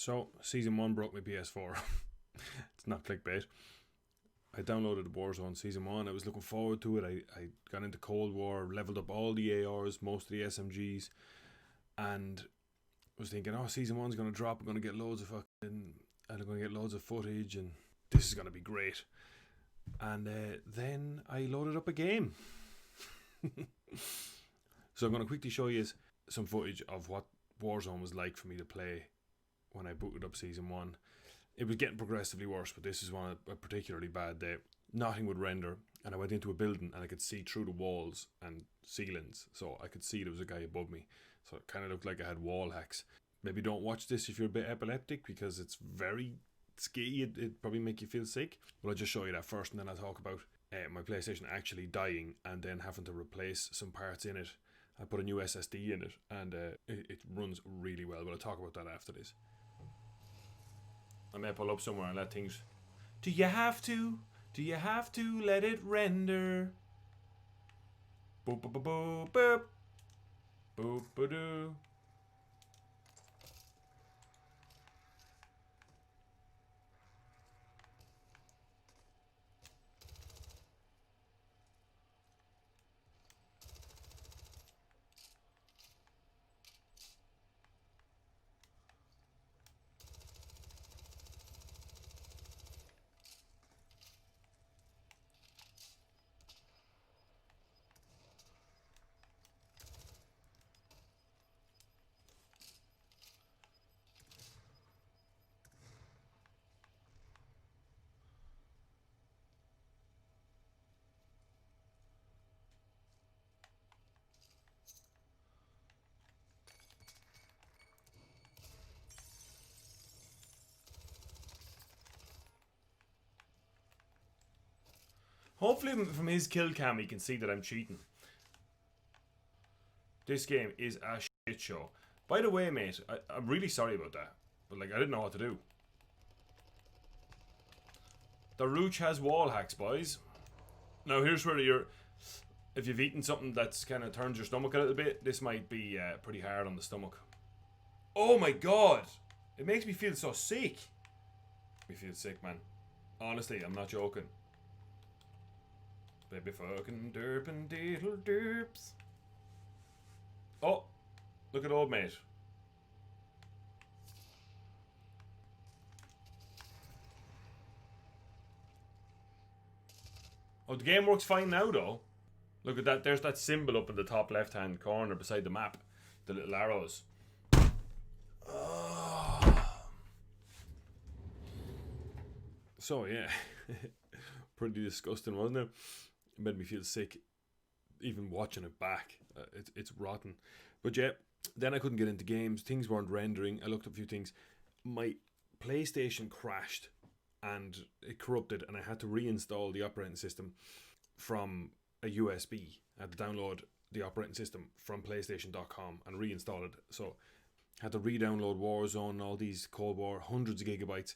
So, Season 1 broke my PS4. It's not clickbait. I downloaded Warzone Season 1. I was looking forward to it. I got into Cold War, leveled up all the ARs, most of the SMGs, and was thinking, oh, Season 1's going to drop. I'm going to get loads of footage, and this is going to be great. And then I loaded up a game. So I'm going to quickly show you some footage of what Warzone was like for me to play when I booted up Season 1. It was getting progressively worse, but this is one a particularly bad day. Nothing would render, and I went into a building and I could see through the walls and ceilings, so I could see there was a guy above me. So it kind of looked like I had wall hacks. Maybe don't watch this if you're a bit epileptic, because it's very ski. It'd probably make you feel sick. But I'll just show you that first, and then I'll talk about my PlayStation actually dying and then having to replace some parts in it. I put a new SSD in it, and it runs really well, but I'll talk about that after this. I may pull up somewhere and let things... Do you have to? Do you have to let it render? Boop boop boop boop boop. Boop boop doo. Hopefully from his kill cam he can see that I'm cheating. This game is a shit show. By the way, mate, I'm really sorry about that. But like, I didn't know what to do. The Rooch has wall hacks, boys. Now here's where if you've eaten something that's kind of turns your stomach a little bit, this might be pretty hard on the stomach. Oh my god! It makes me feel so sick. Me feel sick, man. Honestly, I'm not joking. Baby fucking derpin' diddle derps. Oh, look at old mate. Oh, the game works fine now though. Look at that, there's that symbol up in the top left hand corner beside the map. The little arrows. Oh. So yeah. Pretty disgusting, wasn't it? It made me feel sick even watching it back. It's rotten. But yeah, then I couldn't get into games. Things weren't rendering. I looked up a few things. My PlayStation crashed and it corrupted, and I had to reinstall the operating system from a USB. I had to download the operating system from PlayStation.com and reinstall it. So I had to re-download Warzone and all these Cold War, hundreds of gigabytes.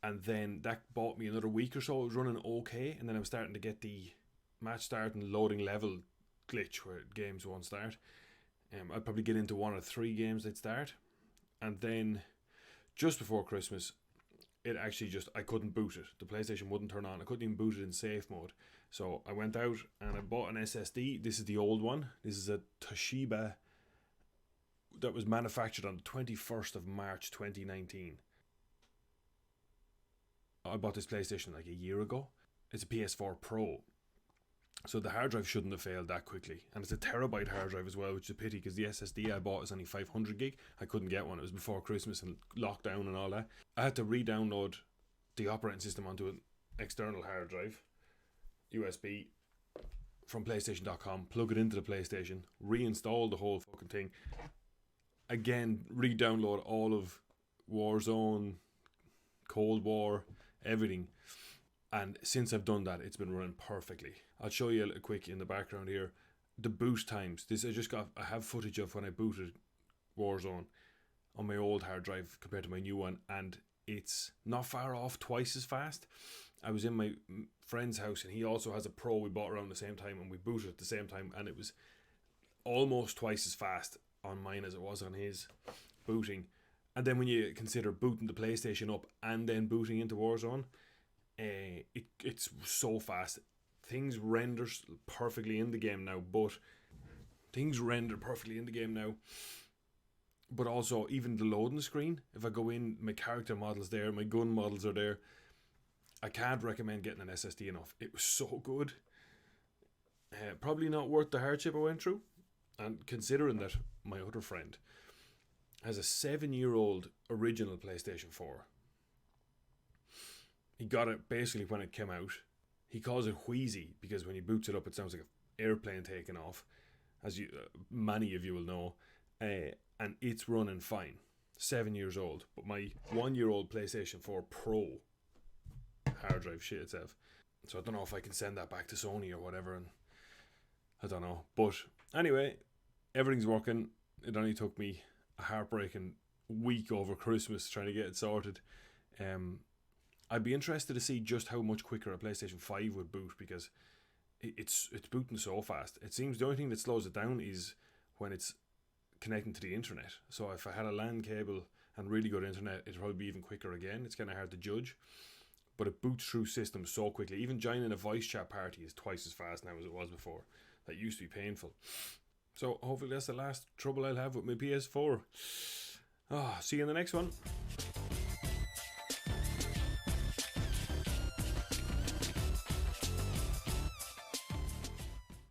And then that bought me another week or so. It was running okay, and then I was starting to get the match start and loading level glitch where games won't start. I'd probably get into 1 or 3 games they'd start, and then just before Christmas, it actually I couldn't boot it. The PlayStation wouldn't turn on. I couldn't even boot it in safe mode. So I went out and I bought an SSD. This is the old one. This is a Toshiba that was manufactured on the 21st of March 2019. I bought this PlayStation like a year ago. It's a PS4 Pro. So the hard drive shouldn't have failed that quickly. And it's a terabyte hard drive as well, which is a pity because the SSD I bought is only 500 gig. I couldn't get one. It was before Christmas and lockdown and all that. I had to re-download the operating system onto an external hard drive, USB, from PlayStation.com, plug it into the PlayStation, reinstall the whole fucking thing. Again, re-download all of Warzone, Cold War, everything. And since I've done that, it's been running perfectly. I'll show you a quick in the background here. The boot times. I have footage of when I booted Warzone on my old hard drive compared to my new one, and it's not far off twice as fast. I was in my friend's house and he also has a Pro we bought around the same time, and we booted at the same time, and it was almost twice as fast on mine as it was on his booting. And then when you consider booting the PlayStation up and then booting into Warzone, it's so fast. Things render perfectly in the game now, but also even the loading screen, if I go in, my character model's there, my gun models are there. I can't recommend getting an SSD enough. It was so good. Probably not worth the hardship I went through. And considering that my other friend has a 7-year-old original PlayStation 4. He got it basically when it came out. He calls it wheezy because when he boots it up, it sounds like an airplane taking off, as many of you will know. And it's running fine. 7 years old. But my 1-year-old PlayStation 4 Pro hard drive shit itself. So I don't know if I can send that back to Sony or whatever. And I don't know. But anyway, everything's working. It only took me a heartbreaking week over Christmas trying to get it sorted. I'd be interested to see just how much quicker a PlayStation 5 would boot, because it's booting so fast. It seems the only thing that slows it down is when it's connecting to the internet. So if I had a LAN cable and really good internet, it'd probably be even quicker again. It's kind of hard to judge, but it boots through systems so quickly. Even joining a voice chat party is twice as fast now as it was before. That used to be painful. So hopefully that's the last trouble I'll have with my PS4. See you in the next one.